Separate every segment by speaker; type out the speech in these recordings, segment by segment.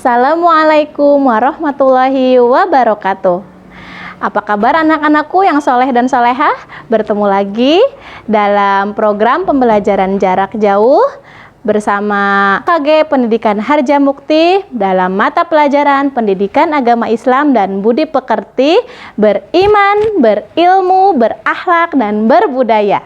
Speaker 1: Assalamualaikum warahmatullahi wabarakatuh. Apa kabar anak-anakku yang soleh dan solehah? Bertemu lagi dalam program pembelajaran jarak jauh bersama KG Pendidikan Harjamukti dalam mata pelajaran Pendidikan Agama Islam dan Budi Pekerti, beriman, berilmu, berakhlak, dan berbudaya.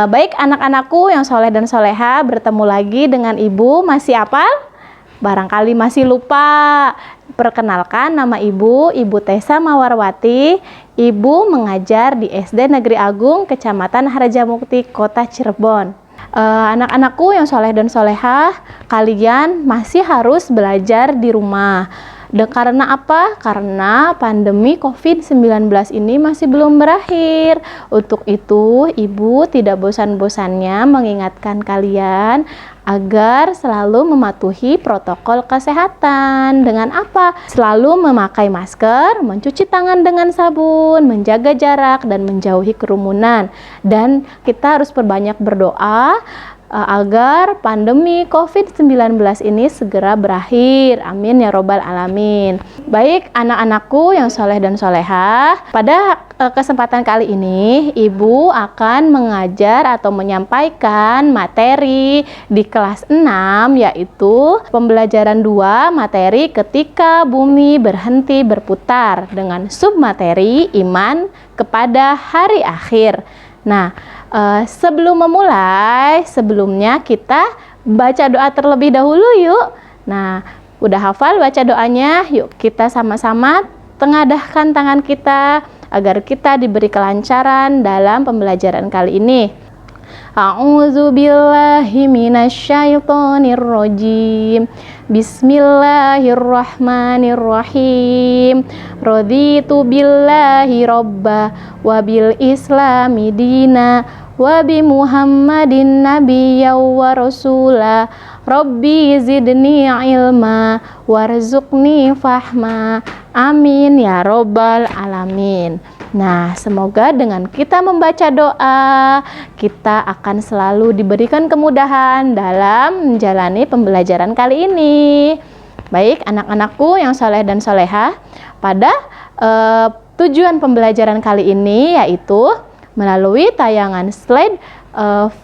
Speaker 1: Baik anak-anakku yang soleh dan soleha, bertemu lagi dengan Ibu. Masih hafal? Barangkali masih lupa. Perkenalkan, nama Ibu Tessa Mawarwati. Ibu mengajar di SD Negeri Agung Kecamatan Harjamukti, Kota Cirebon. Anak-anakku yang soleh dan soleha, kalian masih harus belajar di rumah. Karena apa? Karena pandemi COVID-19 ini masih belum berakhir. Untuk itu, Ibu tidak bosan-bosannya mengingatkan kalian agar selalu mematuhi protokol kesehatan. Dengan apa? Selalu memakai masker, mencuci tangan dengan sabun, menjaga jarak, dan menjauhi kerumunan. Dan kita harus perbanyak berdoa agar pandemi COVID-19 ini segera berakhir. Amin ya robbal alamin. Baik anak-anakku yang soleh dan solehah, pada kesempatan kali ini Ibu akan mengajar atau menyampaikan materi di kelas 6, yaitu pembelajaran 2 materi ketika bumi berhenti berputar dengan submateri iman kepada hari akhir. Nah, sebelum memulai, sebelumnya kita baca doa terlebih dahulu yuk. Nah, udah hafal baca doanya? Yuk kita sama-sama tengadahkan tangan kita agar kita diberi kelancaran dalam pembelajaran kali ini. A'udzu billahi minasyaitonir rajim. Bismillahirrahmanirrahim. Raditu billahi robba wa bil islami dina wa bi Muhammadin nabiyya wa rasula. Rabbi zidni ilma warzuqni fahma. Amin ya robbal alamin. Nah, semoga dengan kita membaca doa, kita akan selalu diberikan kemudahan dalam menjalani pembelajaran kali ini. Baik, anak-anakku yang soleh dan soleha, pada tujuan pembelajaran kali ini yaitu melalui tayangan slide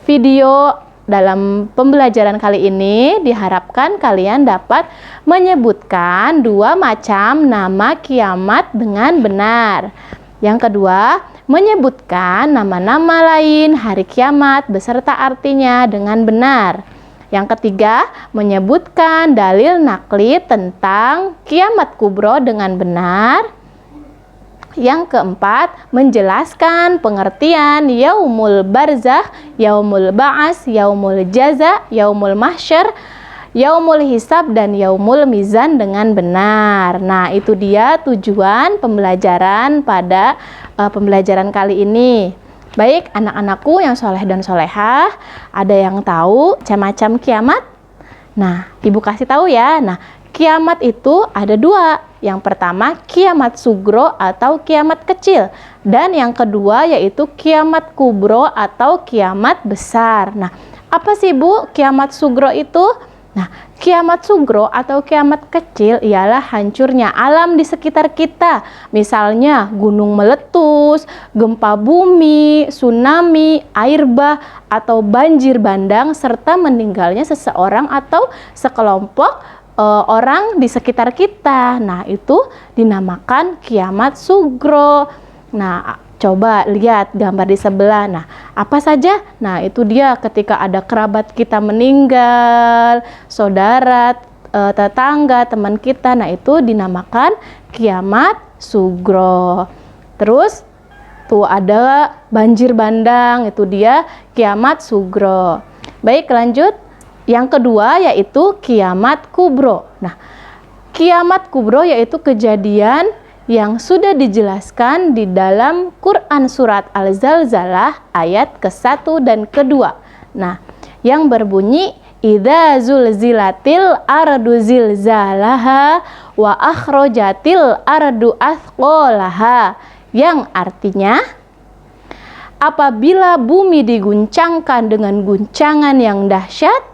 Speaker 1: video dalam pembelajaran kali ini diharapkan kalian dapat menyebutkan 2 macam nama kiamat dengan benar. Yang kedua, menyebutkan nama-nama lain hari kiamat beserta artinya dengan benar. Yang ketiga, menyebutkan dalil nakli tentang kiamat kubro dengan benar. Yang keempat, menjelaskan pengertian yaumul barzakh, yaumul ba'as, yaumul jaza, yaumul mahsyar, yaumul hisab, dan yaumul mizan dengan benar. Nah, itu dia tujuan pembelajaran pada pembelajaran kali ini. Baik, anak-anakku yang soleh dan solehah, ada yang tahu macam-macam kiamat? Nah, Ibu kasih tahu ya. Nah, kiamat itu ada 2. Yang pertama, kiamat sugro atau kiamat kecil. Dan yang kedua yaitu kiamat kubro atau kiamat besar. Nah, apa sih Bu kiamat sugro itu? Nah, kiamat sugro atau kiamat kecil ialah hancurnya alam di sekitar kita. Misalnya gunung meletus, gempa bumi, tsunami, air bah, atau banjir bandang, serta meninggalnya seseorang atau sekelompok orang di sekitar kita. Nah, itu dinamakan kiamat sugro. Nah, coba lihat gambar di sebelah. Nah, apa saja? Nah, itu dia ketika ada kerabat kita meninggal, saudara, tetangga, teman kita. Nah, itu dinamakan kiamat sugro. Terus tuh ada banjir bandang, itu dia kiamat sugro. Baik, lanjut. Yang kedua yaitu kiamat kubro. Nah, kiamat kubro yaitu kejadian yang sudah dijelaskan di dalam Quran surat Al-Zalzalah ayat ke-1 dan ke-2. Nah, yang berbunyi idza zulzilatil ardu zilzalaha wa akhrajatil ardu athqalaha, yang artinya apabila bumi diguncangkan dengan guncangan yang dahsyat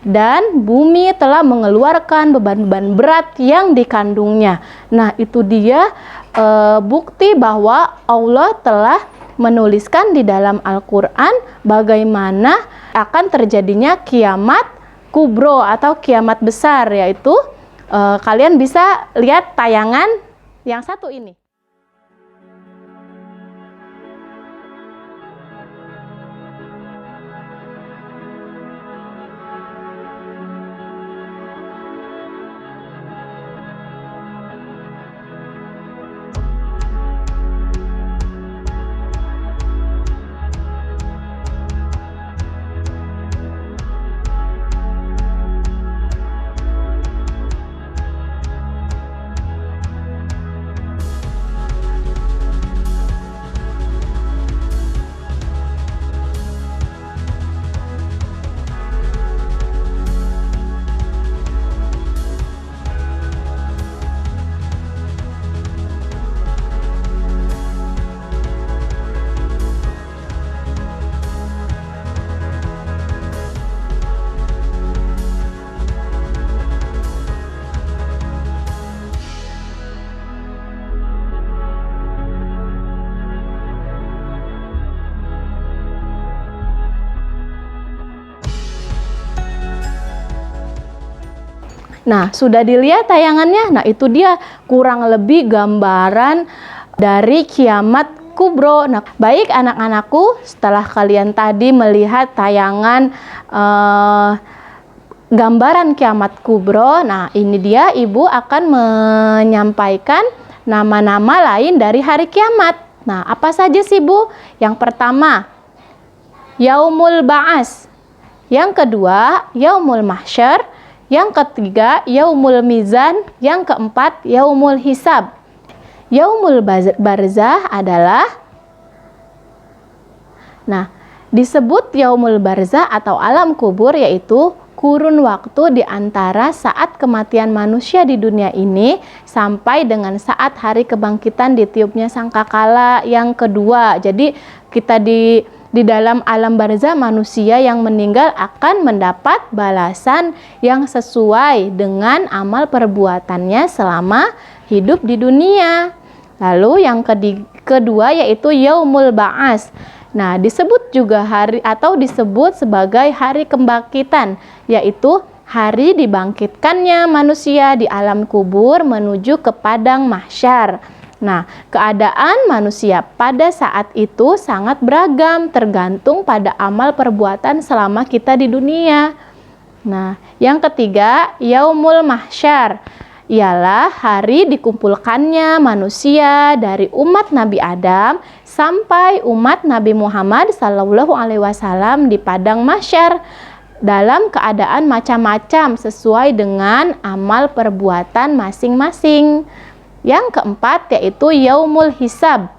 Speaker 1: dan bumi telah mengeluarkan beban-beban berat yang dikandungnya. Nah, itu dia bukti bahwa Allah telah menuliskan di dalam Al-Quran bagaimana akan terjadinya kiamat kubro atau kiamat besar, yaitu kalian bisa lihat tayangan yang satu ini. Nah, sudah dilihat tayangannya? Nah, itu dia kurang lebih gambaran dari kiamat kubro. Nah, baik anak-anakku, setelah kalian tadi melihat tayangan gambaran kiamat kubro, nah ini dia ibu akan menyampaikan nama-nama lain dari hari kiamat. Nah, apa saja sih Bu? Yang pertama, Yaumul Ba'as. Yang kedua, Yaumul Mahsyar. Yang ketiga, Yaumul Mizan. Yang keempat, Yaumul Hisab. Yaumul Barzah adalah, nah, disebut Yaumul Barzah atau alam kubur, yaitu kurun waktu di antara saat kematian manusia di dunia ini sampai dengan saat hari kebangkitan ditiupnya sangkakala yang kedua. Jadi kita di dalam alam barzah, manusia yang meninggal akan mendapat balasan yang sesuai dengan amal perbuatannya selama hidup di dunia. Lalu yang kedua yaitu Yaumul Ba'as. Nah, disebut juga hari atau disebut sebagai hari kebangkitan, yaitu hari dibangkitkannya manusia di alam kubur menuju ke padang mahsyar. Nah, keadaan manusia pada saat itu sangat beragam, tergantung pada amal perbuatan selama kita di dunia. Nah, yang ketiga, Yaumul Mahsyar, ialah hari dikumpulkannya manusia dari umat Nabi Adam sampai umat Nabi Muhammad SAW di padang mahsyar dalam keadaan macam-macam sesuai dengan amal perbuatan masing-masing. Yang keempat yaitu Yaumul Hisab.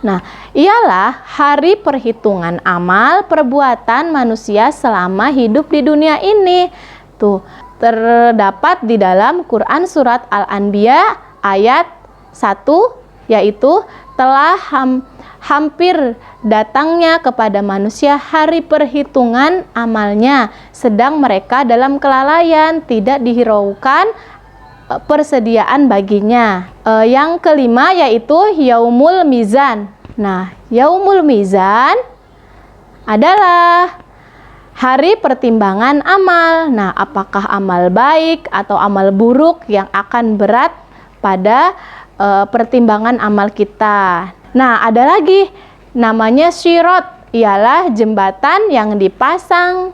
Speaker 1: Nah, ialah hari perhitungan amal perbuatan manusia selama hidup di dunia ini. Tuh, terdapat di dalam Quran surat Al-Anbiya ayat 1, yaitu telah hampir datangnya kepada manusia hari perhitungan amalnya, sedang mereka dalam kelalaian, tidak dihiraukan persediaan baginya. Yang kelima yaitu Yaumul Mizan. Nah, Yaumul Mizan adalah hari pertimbangan amal. Nah, apakah amal baik atau amal buruk yang akan berat pada pertimbangan amal kita. Nah, ada lagi namanya Sirat, ialah jembatan yang dipasang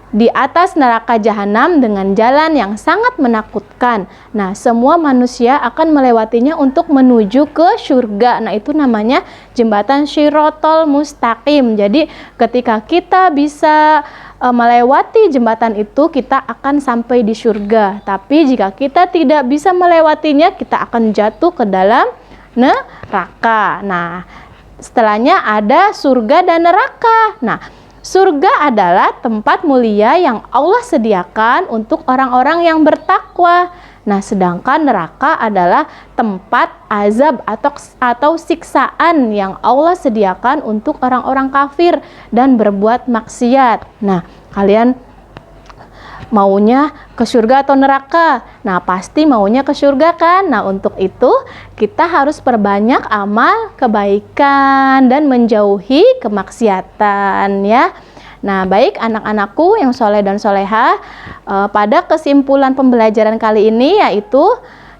Speaker 1: di atas neraka jahanam dengan jalan yang sangat menakutkan. Nah, semua manusia akan melewatinya untuk menuju ke surga. Nah, itu namanya jembatan Shirotol Mustaqim. Jadi, ketika kita bisa melewati jembatan itu, kita akan sampai di surga. Tapi jika kita tidak bisa melewatinya, kita akan jatuh ke dalam neraka. Nah, setelahnya ada surga dan neraka. Nah, surga adalah tempat mulia yang Allah sediakan untuk orang-orang yang bertakwa. Nah, sedangkan neraka adalah tempat azab atau siksaan yang Allah sediakan untuk orang-orang kafir dan berbuat maksiat. Nah, Kalian maunya ke surga atau neraka? Nah, pasti maunya ke surga kan? Nah, untuk itu kita harus perbanyak amal kebaikan dan menjauhi kemaksiatan ya. Nah, baik anak-anakku yang soleh dan soleha, pada kesimpulan pembelajaran kali ini yaitu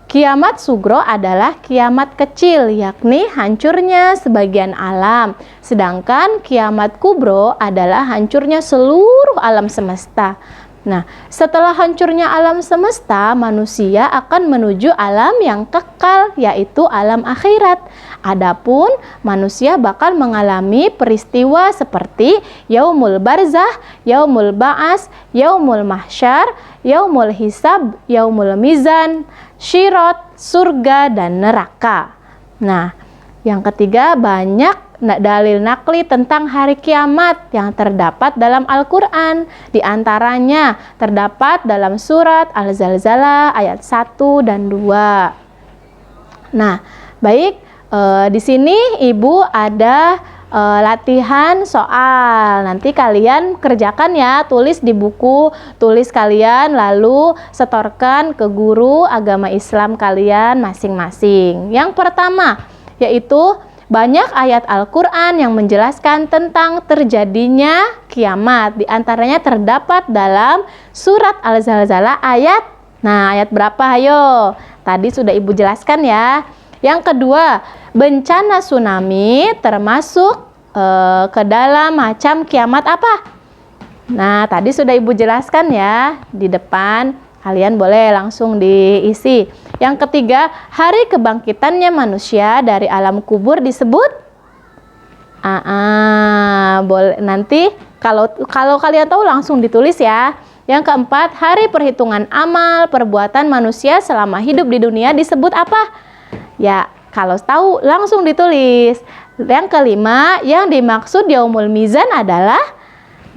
Speaker 1: kiamat sugro adalah kiamat kecil, yakni hancurnya sebagian alam. Sedangkan kiamat kubro adalah hancurnya seluruh alam semesta. Nah, setelah hancurnya alam semesta, manusia akan menuju alam yang kekal, yaitu alam akhirat. Adapun manusia bakal mengalami peristiwa seperti yaumul barzah, yaumul ba'as, yaumul mahsyar, yaumul hisab, yaumul mizan, syirat, surga, dan neraka. Nah, yang ketiga, banyak dalil nakli tentang hari kiamat yang terdapat dalam Al-Quran. Di antaranya terdapat dalam surat Al-Zalzalah ayat 1 dan 2. Nah, baik, di sini Ibu ada latihan soal. Nanti kalian kerjakan ya, tulis di buku tulis kalian, lalu setorkan ke guru agama Islam kalian masing-masing. Yang pertama yaitu banyak ayat Al-Quran yang menjelaskan tentang terjadinya kiamat. Di antaranya terdapat dalam surat Al-Zalzalah ayat, nah ayat berapa ayo? Tadi sudah Ibu jelaskan ya. Yang kedua, bencana tsunami termasuk ke dalam macam kiamat apa? Nah, tadi sudah Ibu jelaskan ya di depan. Kalian boleh langsung diisi. Yang ketiga, hari kebangkitannya manusia dari alam kubur disebut boleh nanti kalau kalian tahu langsung ditulis ya. Yang keempat, hari perhitungan amal perbuatan manusia selama hidup di dunia disebut apa? Ya, kalau tahu langsung ditulis. Yang kelima, yang dimaksud yaumul mizan adalah,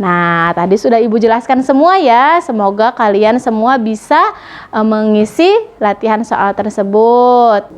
Speaker 1: nah tadi sudah Ibu jelaskan semua ya. Semoga kalian semua bisa mengisi latihan soal tersebut.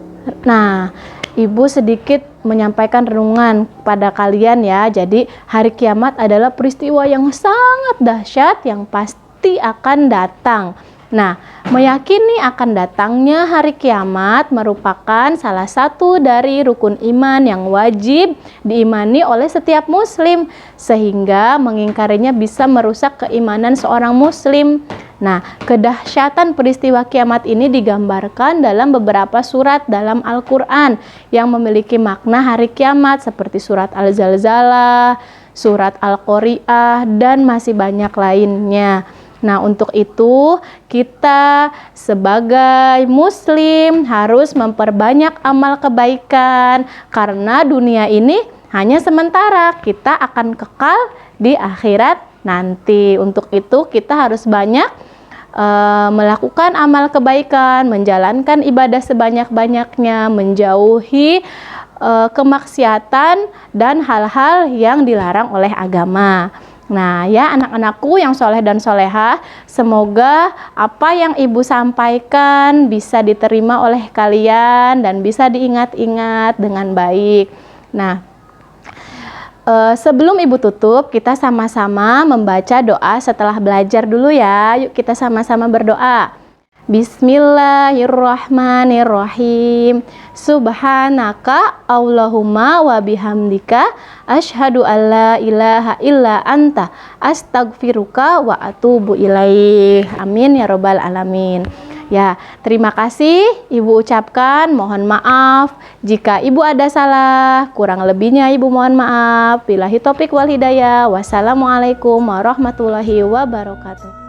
Speaker 1: Nah, Ibu sedikit menyampaikan renungan pada kalian ya. Jadi hari kiamat adalah peristiwa yang sangat dahsyat yang pasti akan datang. Nah, meyakini akan datangnya hari kiamat merupakan salah satu dari rukun iman yang wajib diimani oleh setiap muslim, sehingga mengingkarinya bisa merusak keimanan seorang muslim. Nah, kedahsyatan peristiwa kiamat ini digambarkan dalam beberapa surat dalam Al-Quran yang memiliki makna hari kiamat seperti surat Al-Zalzalah, surat Al-Qari'ah, dan masih banyak lainnya. Nah, untuk itu kita sebagai muslim harus memperbanyak amal kebaikan karena dunia ini hanya sementara, kita akan kekal di akhirat nanti. Untuk itu kita harus banyak melakukan amal kebaikan, menjalankan ibadah sebanyak-banyaknya, menjauhi kemaksiatan dan hal-hal yang dilarang oleh agama. Nah ya anak-anakku yang soleh dan soleha, semoga apa yang Ibu sampaikan bisa diterima oleh kalian dan bisa diingat-ingat dengan baik. Nah sebelum Ibu tutup, kita sama-sama membaca doa setelah belajar dulu ya. Yuk kita sama-sama berdoa. Bismillahirrahmanirrahim. Subhanaka Allahumma wa bihamdika asyhadu alla ilaha illa anta astaghfiruka wa atubu ilaih. Amin ya robbal alamin. Ya, terima kasih Ibu ucapkan. Mohon maaf jika Ibu ada salah, kurang lebihnya Ibu mohon maaf. Billahi taufiq wal hidayah. Wassalamualaikum warahmatullahi wabarakatuh.